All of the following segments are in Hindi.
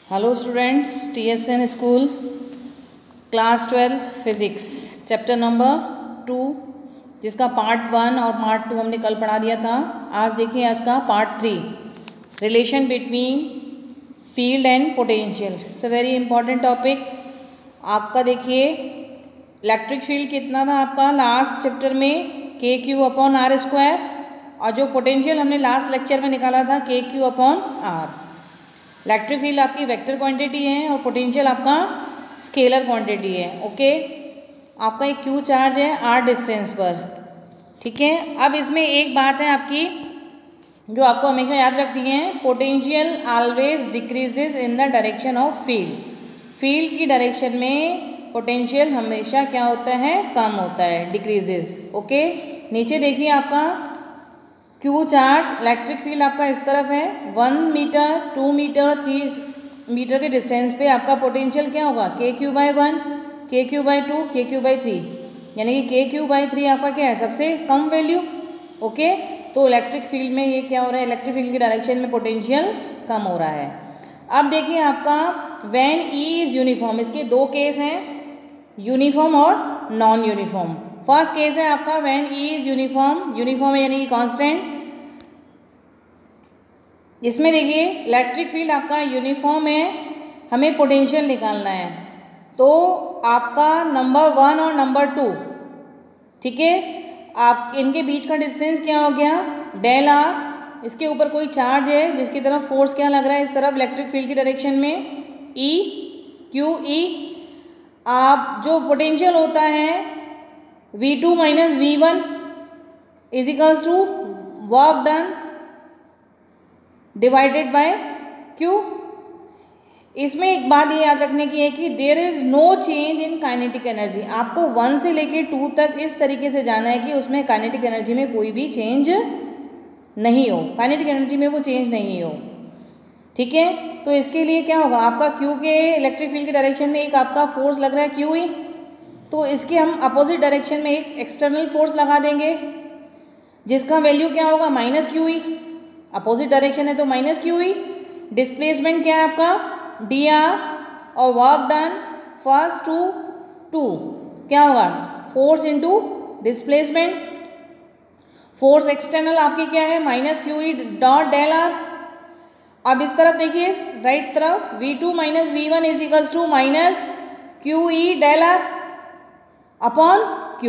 Hello students, TSN school class 12 physics chapter number 2 जिसका पार्ट 1 और पार्ट 2 हमने कल पढ़ा दिया था। आज देखिए इसका part 3 relation between field and potential. It's a very important topic. आपका देखिए इलेक्ट्रिक फील्ड कितना था आपका लास्ट चैप्टर में KQ/R², और जो पोटेंशियल हमने लास्ट लेक्चर में निकाला था KQ/R। इलेक्ट्रिक फील्ड आपकी वेक्टर क्वांटिटी है और पोटेंशियल आपका स्केलर क्वांटिटी है। ओके, आपका एक Q चार्ज है R डिस्टेंस पर, ठीक है। अब इसमें एक बात है आपकी जो आपको हमेशा याद रखनी है, potential always decreases in the direction of field. Field की डायरेक्शन में पोटेंशियल हमेशा क्या होता है, कम होता है, डिक्रीजेज। ओके, नीचे देखिए आपका Q चार्ज इलेक्ट्रिक फील्ड आपका इस तरफ है, 1 मीटर 2 मीटर 3 मीटर के डिस्टेंस पे आपका पोटेंशियल क्या होगा, KQ/1 KQ/2 KQ/3, यानी कि KQ/3 आपका क्या है, सबसे कम वैल्यू। ओके, तो इलेक्ट्रिक फील्ड में ये क्या हो रहा है, इलेक्ट्रिक फील्ड की डायरेक्शन में पोटेंशियल कम हो रहा है। अब देखिए आपका व्हेन E इज यूनिफॉर्म, इसके दो केस हैं, यूनिफॉर्म और नॉन यूनिफॉर्म। फर्स्ट केस है आपका when E is uniform, uniform है यानी कि कांस्टेंट। इसमें देखिए इलेक्ट्रिक फील्ड आपका यूनिफॉर्म है, हमें पोटेंशियल निकालना है, तो आपका नंबर 1 और नंबर 2, ठीक है, आप इनके बीच का डिस्टेंस क्या हो गया, डेल R। इसके ऊपर कोई चार्ज है जिसकी तरफ फोर्स क्या लग रहा है, इस तरफ इलेक्ट्रिक फील्ड की डायरेक्शन में QE। आप जो पोटेंशियल होता है V2 - V1 is equals to work done divided by Q। इसमें एक बात ये याद रखने की है कि there is no change in kinetic energy. आपको 1 से लेके 2 तक इस तरीके से जाना है कि उसमें काइनेटिक एनर्जी में कोई भी चेंज नहीं हो, काइनेटिक एनर्जी में वो चेंज नहीं हो, ठीक है। तो इसके लिए क्या होगा, आपका Q के इलेक्ट्रिक फील्ड की डायरेक्शन में एक आपका फोर्स लग रहा है QE, तो इसके हम अपोजिट डायरेक्शन में एक एक्सटर्नल फोर्स लगा देंगे जिसका वैल्यू क्या होगा, -QE। अपोजिट डायरेक्शन है तो -QE। डिस्प्लेसमेंट क्या है आपका dr, और वर्क डन फर्स्ट टू क्या होगा, force into displacement. Force external आपकी क्या है, -QE डॉट डेल R। अब इस तरफ देखिए राइट तरफ V2 - V1 is equals to -QE del R upon Q।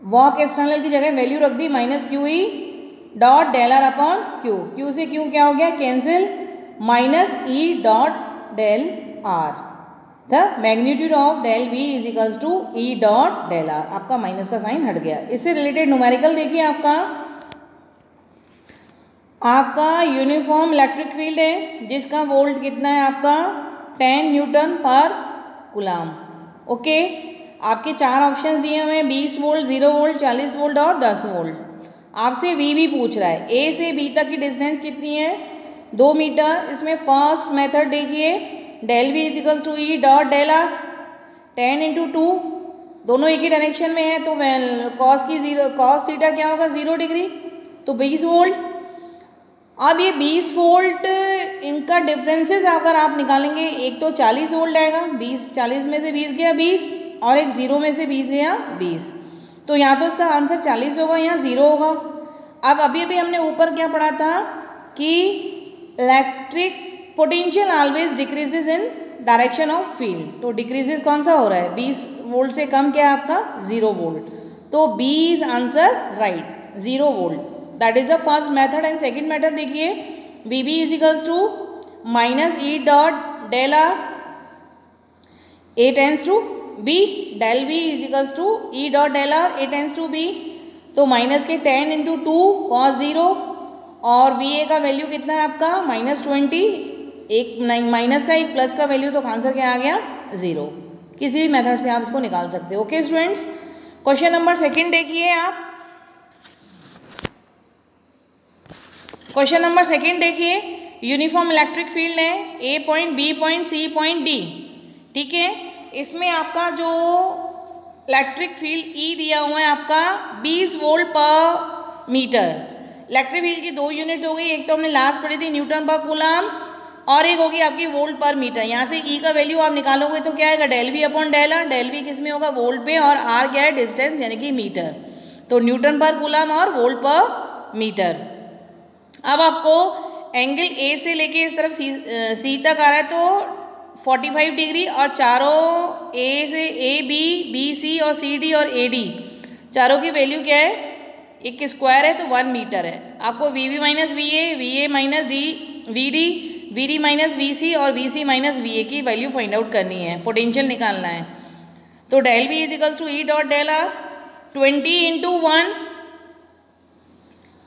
Work external की जगह वैल्यू रख दी -QE dot del R upon Q। Q से Q क्या हो गया, cancel, -E dot del R। The magnitude of del V is equals to E dot del R। आपका माइनस का साइन हट गया। इससे रिलेटेड न्यूमेरिकल देखिए आपका यूनिफॉर्म इलेक्ट्रिक फील्ड है जिसका वोल्ट कितना है आपका 10 न्यूटन पर कूलम। ओके, आपके 4 ऑप्शंस दिए हुए हैं, 20 वोल्ट, 0 वोल्ट, 40 वोल्ट और 10 वोल्ट। आपसे V भी पूछ रहा है, A से B तक की डिस्टेंस कितनी है, 2 मीटर। इसमें फर्स्ट मेथड देखिए, del V is equals to E dot del R, 10 × 2, दोनों एक ही डायरेक्शन में है तो कॉस थीटा क्या होगा, 0 डिग्री, तो 20 वोल्ट। अब ये 20 वोल्ट इनका डिफरेंसेस अगर आप निकालेंगे, एक तो 40 वोल्ट आएगा, 40 में से 20 गया 20, और एक 0 में से 20 गया 20, तो यहाँ तो इसका आंसर 40 होगा, यहाँ 0 होगा। अब अभी हमने ऊपर क्या पढ़ा था कि electric potential always decreases in direction of field, तो डिक्रीजेज कौन सा हो रहा है, 20 वोल्ट से कम क्या है आपका 0 वोल्ट, तो B is answer right, 0 volt. That is the first method. And second method देखिए, VB is equals to -E dot del R, A tends to B, del V is equals to E dot del R, A tends to B, तो माइनस के 10 × 2 cos 0, और VA का वैल्यू कितना है आपका -20, एक माइनस का एक प्लस का वैल्यू, तो आंसर क्या आ गया 0। किसी भी मेथड से आप इसको निकाल सकते हो। ओके स्टूडेंट्स, क्वेश्चन नंबर 2 देखिए आप। क्वेश्चन नंबर 2 देखिए, यूनिफॉर्म इलेक्ट्रिक फील्ड है, A point, B point, C point, D, ठीक है। इसमें आपका जो इलेक्ट्रिक फील्ड E दिया हुआ है आपका 20 वोल्ट पर मीटर। इलेक्ट्रिक फील्ड की 2 यूनिट हो गई, एक तो हमने लास्ट पढ़ी थी न्यूटन पर कूलम, और एक होगी आपकी वोल्ट पर मीटर। यहाँ से ई का वैल्यू आप निकालोगे तो क्या आएगा, del V upon del R. Del V किस में होगा, वोल्ट पे, और आर क्या है, डिस्टेंस यानी कि मीटर। तो न्यूटन पर कूलम और वोल्ट पर मीटर। अब आपको एंगल ए से लेके इस तरफ सी तक आ रहा है तो 45 डिग्री, और चारों ए से ए बी, बी सी और सी डी और ए डी चारों की वैल्यू क्या है, एक स्क्वायर है तो 1 मीटर है। आपको V B minus V A minus D V D minus V C और V C minus V A की वैल्यू फाइंड आउट करनी है, पोटेंशियल निकालना है। तो del V is equals to E dot del R 20 into 1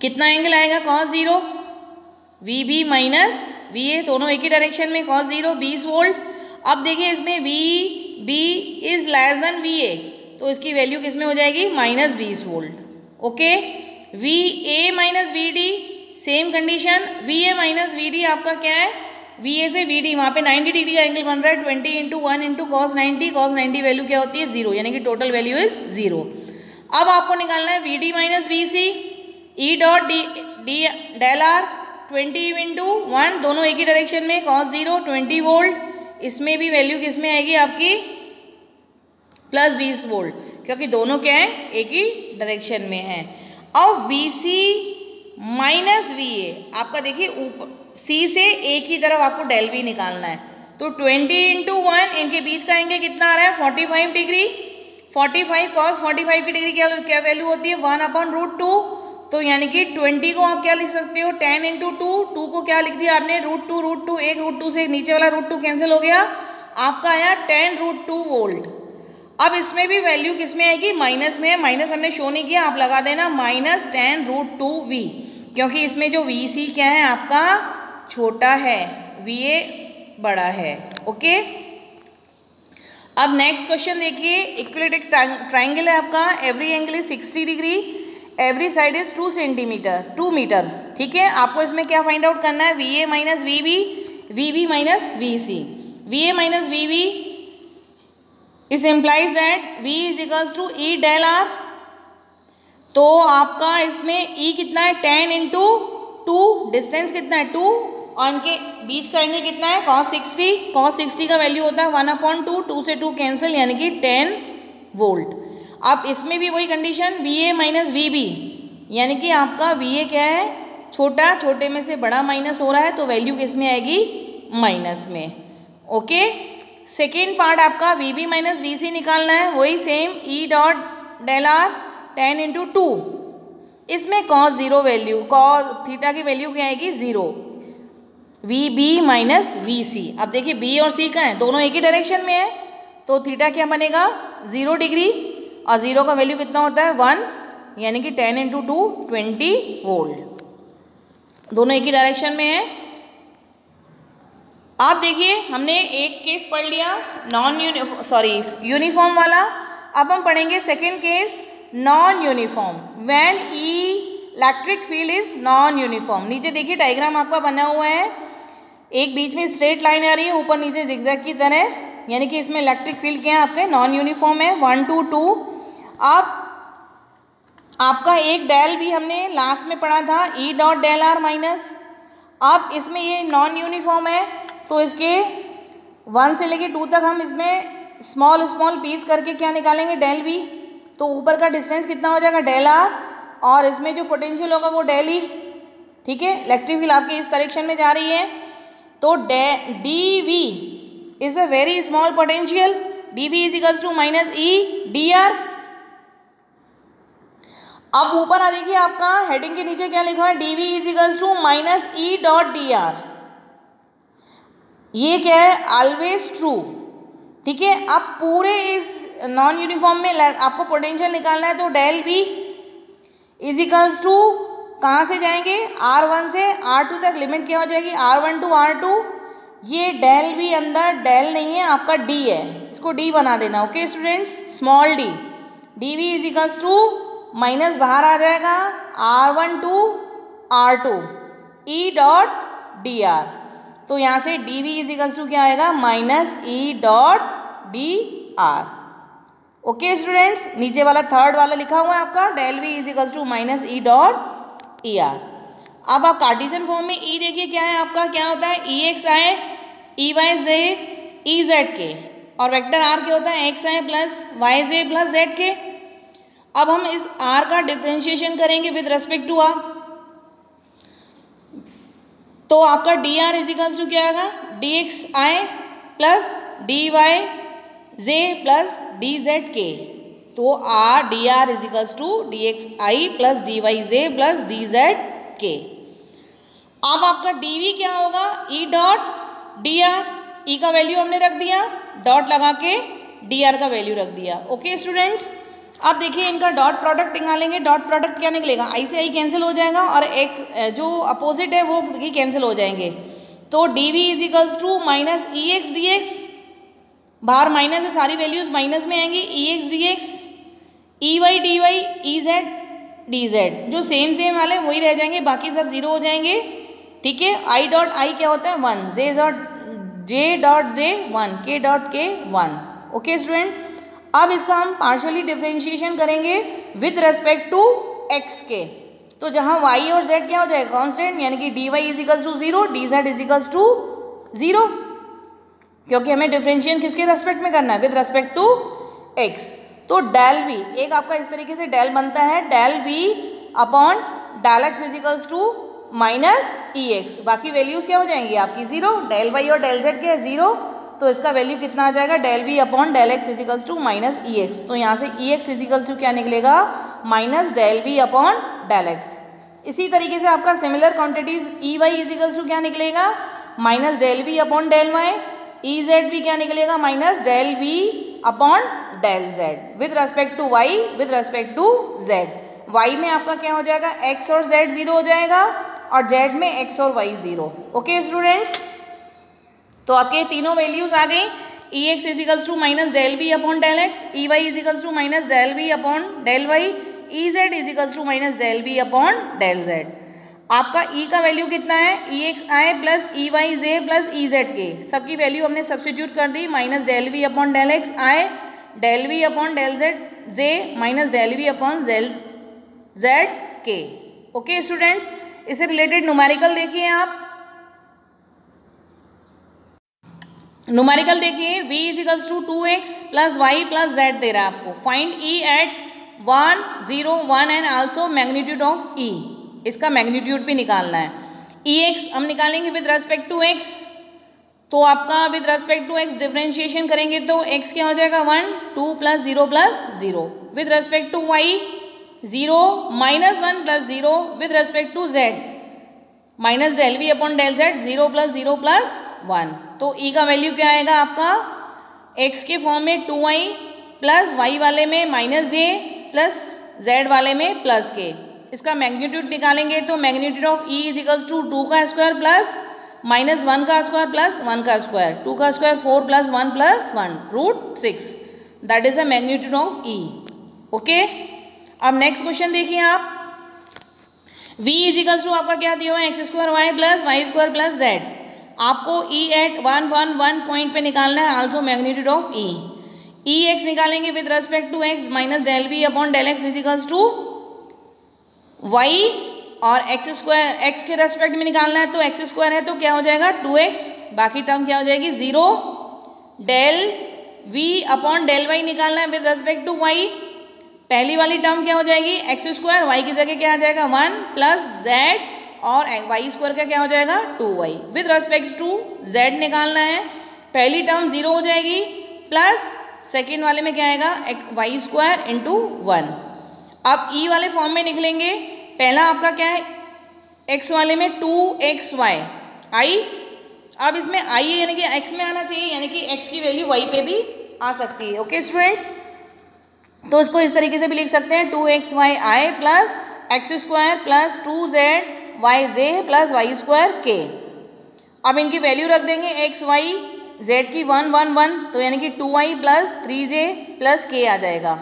कितना एंगल आएगा, cos 0, V B minus V A, दोनों एक ही डायरेक्शन में, cos 0 20 वोल्ट। अब देखिए इसमें V B is less than V A, तो इसकी वैल्यू किस में हो जाएगी, minus 20 volt. Okay, V A minus V D same condition, V A minus V D आपका क्या है, वी ए से वी डी, वहाँ पे 90 डिग्री का एंगल बन रहा है। 20 इंटू 1 इंटू कॉस 90 वैल्यू क्या होती है, 0, यानी कि टोटल वैल्यू इज 0। अब आपको निकालना है V D minus V C, E dot D del R 20 into 1, दोनों एक ही डायरेक्शन में, cos 0 20 वोल्ट। इसमें भी वैल्यू किस में आएगी आपकी, प्लस 20 वोल्ट, क्योंकि दोनों क्या है, एक ही डायरेक्शन में है। अब V C minus V A, आपका देखिए ऊपर सी से ए की तरफ आपको डेल वी निकालना है। तो 20 इंटू 1, इनके बीच का एंगल कितना आ रहा है, 45 डिग्री। 45 cos 45 की डिग्री क्या वैल्यू होती है, 1/√2। तो यानी कि 20 को आप क्या लिख सकते हो, 10 इंटू 2 को क्या लिख दिया आपने, √2, एक √2 से नीचे वाला √2 कैंसिल हो गया, आपका आया 10√2 वोल्ट। अब इसमें भी वैल्यू किस में आएगी, माइनस में है, माइनस हमने शो नहीं किया, आप लगा देना माइनस 10√2 वी, क्योंकि इसमें जो वी सी क्या है आपका छोटा है, वी ए बड़ा है। ओके, अब नेक्स्ट क्वेश्चन देखिए, इक्विलेटरल ट्राइंगल है आपका, every angle is 60 degree, every side is 2 metre. ठीक है, आपको इसमें क्या फाइंड आउट करना है, V A minus V B minus V C. V A minus V B is implies that V is equals to E del R. तो आपका इसमें ई कितना है, 10 इंटू 2, डिस्टेंस कितना है 2, और इनके बीच का एंगल कितना है, cos 60 का वैल्यू होता है 1/2, 2 से 2 कैंसिल, यानी कि 10 वोल्ट। अब इसमें भी वही condition, V A minus V B, यानी कि आपका वी ए क्या है, छोटा, छोटे में से बड़ा माइनस हो रहा है, तो वैल्यू किस में आएगी, माइनस में। ओके, सेकेंड पार्ट आपका V B minus V C निकालना है, वही same, E dot del R 10 into 2, इसमें cos 0 वैल्यू, cos थीटा की वैल्यू क्या आएगी, 0, V B minus V C. अब देखिए बी और सी का है, दोनों एक ही डायरेक्शन में है, तो थीटा क्या बनेगा, 0 डिग्री, और 0 का वैल्यू कितना होता है 1, यानी कि 10 इंटू 2 20 वोल्ट, दोनों एक ही डायरेक्शन में है। आप देखिए हमने एक केस पढ़ लिया यूनिफॉर्म वाला, अब हम पढ़ेंगे second case non uniform, when electric field is non uniform. नीचे देखिए डायग्राम आपका बना हुआ है, एक बीच में स्ट्रेट लाइन आ रही है, ऊपर नीचे जिगजैग की तरह, यानी कि इसमें इलेक्ट्रिक फील्ड क्या है आपके, नॉन यूनिफॉर्म है, 1 2 2। अब आपका एक डेल भी हमने लास्ट में पढ़ा था, E dot del R minus. अब इसमें ये नॉन यूनिफॉर्म है, तो इसके 1 से लेके 2 तक हम इसमें स्मॉल पीस करके क्या निकालेंगे, डेल वी। तो ऊपर का डिस्टेंस कितना हो जाएगा, डेल आर, और इसमें जो पोटेंशियल होगा वो डेल ई। ठीक है, इलेक्ट्रिक फील्ड आपकी इस डायरेक्शन में जा रही है, तो D V is a very small potential, D V is equals to minus E D R. अब ऊपर आ देखिए आपका हेडिंग के नीचे क्या लिखा है, D V is equals to minus E dot D R. ये क्या है, ऑलवेज ट्रू। ठीक है, अब पूरे इस नॉन यूनिफॉर्म में आपको पोटेंशियल निकालना है, तो del V is equals to, कहाँ से जाएंगे, R1 से R2 तक, लिमिट क्या हो जाएगी, R1 टू R2। ये डेल वी अंदर डेल नहीं है, आपका डी है, इसको डी बना देना। Okay students, small D, D V is equals to, minus बाहर आ जाएगा, R1 to R2 E dot D R. तो यहाँ से D V is equals to क्या आएगा, minus E dot D R. Okay students, नीचे वाला थर्ड वाला लिखा हुआ है आपका, del V is equals to minus E dot E R. अब आप कार्टेशियन फॉर्म में ई देखिए क्या है आपका, क्या होता है ई एक्स आई ई वाई जे ई जेड के, और वेक्टर आर क्या होता है x I plus Y J plus Z K. अब हम इस आर का डिफ्रेंशिएशन करेंगे विद रेस्पेक्ट टू आर, तो आपका डी आर इजिकल्स टू क्या आएगा D X I plus D Y J plus D Z K. तो R D R equals to D X I plus D Y J plus D Z K. अब आपका डी वी क्या होगा E dot D R, E का वैल्यू हमने रख दिया, डॉट लगा के डी आर का वैल्यू रख दिया। ओके स्टूडेंट्स, अब देखिए इनका डॉट प्रोडक्ट निकालेंगे। डॉट प्रोडक्ट क्या निकलेगा, आई से आई कैंसिल हो जाएगा और एक जो अपोजिट है वो भी कैंसिल हो जाएंगे। तो D V is equals to minus E X D X, बाहर माइनस है सारी वैल्यूज माइनस में आएंगी, E X D X E Y D Y E Z D Z, जो सेम वाले वही रह जाएंगे, बाकी सब जीरो हो जाएंगे। ठीक है, आई डॉट आई क्या होता है 1, जे डॉट जे 1, के डॉट के 1। ओके स्टूडेंट, अब इसका हम पार्शियली डिफरेंशिएशन करेंगे विथ रेस्पेक्ट टू एक्स के। तो जहाँ y और z क्या हो जाएगा कांस्टेंट, यानी कि dy equals to 0, dz equals to 0, क्योंकि हमें डिफरेंशिएशन किसके रेस्पेक्ट में करना है विथ रेस्पेक्ट टू x। तो डेल v एक आपका इस तरीके से डेल बनता है, del v upon del x equals to minus E X, बाकी वैल्यूज क्या हो जाएंगी आपकी 0, डेल y और डेल z क्या है 0, तो इसका वैल्यू कितना आ जाएगा del V upon del X equals to minus E X. तो यहाँ से ई एक्स इजिकल्स टू क्या निकलेगा minus del V upon del X. इसी तरीके से आपका similar quantities E Y equals to क्या निकलेगा minus del V upon del Y, E Z भी क्या निकलेगा minus del V upon del Z with respect to Y with respect to Z. Y में आपका क्या हो जाएगा एक्स और जेड 0 हो जाएगा और जेड में एक्स और वाई 0। ओके स्टूडेंट्स, तो आपके तीनों वैल्यूज आ गई, E X equals to minus del V upon del X, E Y equals to minus del V upon del Y, E Z equals to minus del V upon del Z. आपका ई का वैल्यू कितना है E X I plus E Y J plus E Z K, सबकी वैल्यू हमने सब्स्टिट्यूट कर दी, minus del V upon del X I, del V upon del Z J minus del V upon Z K. Okay students, इससे रिलेटेड न्यूमेरिकल देखिए आप, न्यूमेरिकल देखिए v equals to 2x plus Y plus Z दे रहा है आपको, find e at 1 0 1 and also magnitude of e, इसका मैग्नीट्यूड भी निकालना है। ex हम निकालेंगे विद रेस्पेक्ट टू x, तो आपका with respect to x differentiation करेंगे तो x क्या हो जाएगा 1 2 plus 0 plus 0, with respect to y 0 minus 1 plus 0, with respect to z minus del V upon del Z 0 plus 0 plus 1। तो e का वैल्यू क्या आएगा आपका x के फॉर्म में 2y प्लस y वाले में माइनस जे प्लस z वाले में प्लस के। इसका मैग्नीट्यूड निकालेंगे तो magnitude of e is equals to 2 का स्क्वायर प्लस माइनस 1 का स्क्वायर प्लस 1 का स्क्वायर, 2 का square 4 plus 1 plus 1 root 6, that is the magnitude of e। Okay, अब नेक्स्ट क्वेश्चन देखिए आप, v इज इक्वल्स टू आपका क्या दिया हुआ है X square Y plus Y square plus Z. आपको e एट 1 1 1 पॉइंट पे निकालना है, also magnitude of e। e x निकालेंगे with respect to x minus del V upon del X is equals to y, और एक्स स्क्वायर x के रेस्पेक्ट में निकालना है तो एक्स स्क्वायर है तो क्या हो जाएगा 2x, बाकी टर्म क्या हो जाएगी 0, del v upon del y निकालना है विद रेस्पेक्ट टू y, पहली वाली टर्म क्या हो जाएगी एक्स स्क्वायर, वाई की जगह क्या आ जाएगा 1 प्लस जेड, और वाई स्क्वायर का क्या हो जाएगा 2y, with respect to z निकालना है, पहली टर्म 0 हो जाएगी प्लस सेकेंड वाले में क्या आएगा वाई स्क्वायर इंटू 1। अब e वाले फॉर्म में निकलेंगे, पहला आपका क्या है x वाले में 2xy i, अब इसमें i है यानी कि x में आना चाहिए, यानी कि x की वैल्यू y पे भी आ सकती है। ओके स्टूडेंट्स, तो इसको इस तरीके से भी लिख सकते हैं 2xy i plus X square plus 2zy plus Y square के। अब इनकी वैल्यू रख देंगे x y z की 1 1 1, तो यानी कि 2y plus 3j plus k आ जाएगा।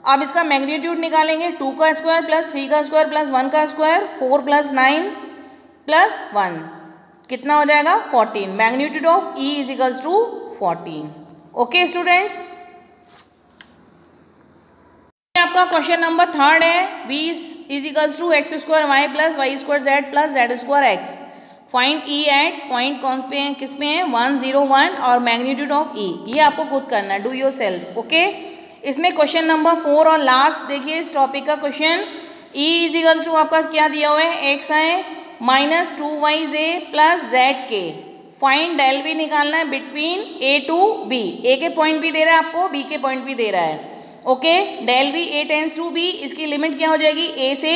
अब इसका मैग्नीट्यूड निकालेंगे 2 का स्क्वायर प्लस 3 का स्क्वायर प्लस 1 का स्क्वायर, 4 प्लस 9 प्लस 1 कितना हो जाएगा 14, magnitude of e is equals to 14। Okay students, आपका क्वेश्चन नंबर 3 है, v is equals to X square Y plus Y square Z plus Z square X. Find E at point कौन पे है, किस पे है, 1 0 1 और मैग्नीट्यूड ऑफ ई। ये आपको खुद करना है, डू योर सेल्फ। ओके, इसमें क्वेश्चन नंबर 4 और लास्ट देखिए इस टॉपिक का question. E is equals to आपका क्या दिया हुआ है, एक्स है minus 2yj plus Z K. Find del V निकालना है between A to B. A के पॉइंट भी दे रहा है आपको, बी के पॉइंट भी दे रहा है। Okay, del V A tends to B, इसकी लिमिट क्या हो जाएगी, ए से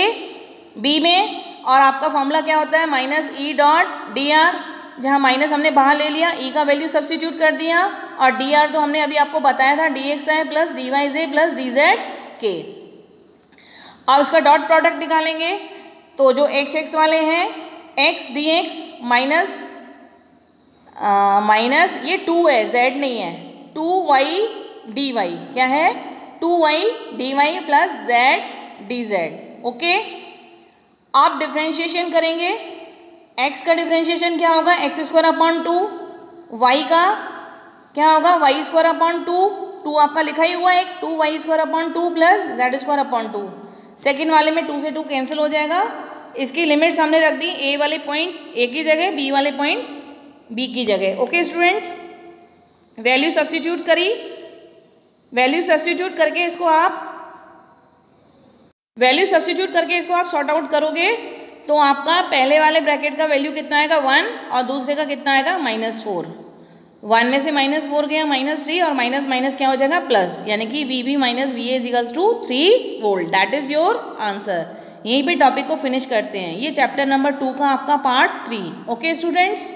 बी में, और आपका फॉर्मूला क्या होता है, minus E dot D are. जहाँ माइनस हमने बाहर ले लिया, ई का वैल्यू सब्स्टिट्यूट कर दिया, और डी आर तो हमने अभी आपको बताया था, D X I plus D Y J plus D Z K. अब इसका डॉट प्रोडक्ट निकालेंगे, तो जो एक्स एक्स वाले हैं, x D x minus minus ये 2 है, जेड नहीं है, 2y डी वाई, क्या है 2y D Y plus Z D Z. Okay, आप डिफ्रेंशिएशन करेंगे, x का डिफ्रेंशिएशन क्या होगा, एक्स स्क्वायर अपॉन 2, y का क्या होगा, वाई स्क्वायर अपॉन 2 आपका लिखा ही हुआ है, 2y square upon 2 plus Z square upon 2। Second वाले में 2 से 2 कैंसिल हो जाएगा। इसकी लिमिट हमने रख दी, a वाले पॉइंट a की जगह, b वाले पॉइंट b की जगह। ओके स्टूडेंट्स, वैल्यू सब्स्टिट्यूट करी, वैल्यू सब्स्टिट्यूट करके इसको आप सॉर्ट आउट करोगे तो आपका पहले वाले ब्रैकेट का वैल्यू कितना आएगा 1 और दूसरे का कितना आएगा -4। 1 में से -4 गया -3 और माइनस माइनस क्या हो जाएगा प्लस, यानी कि V B minus V A is equals to 3 volt. That is your answer. यहीं पे टॉपिक को फिनिश करते हैं। ये चैप्टर नंबर 2 का आपका पार्ट 3। Okay students.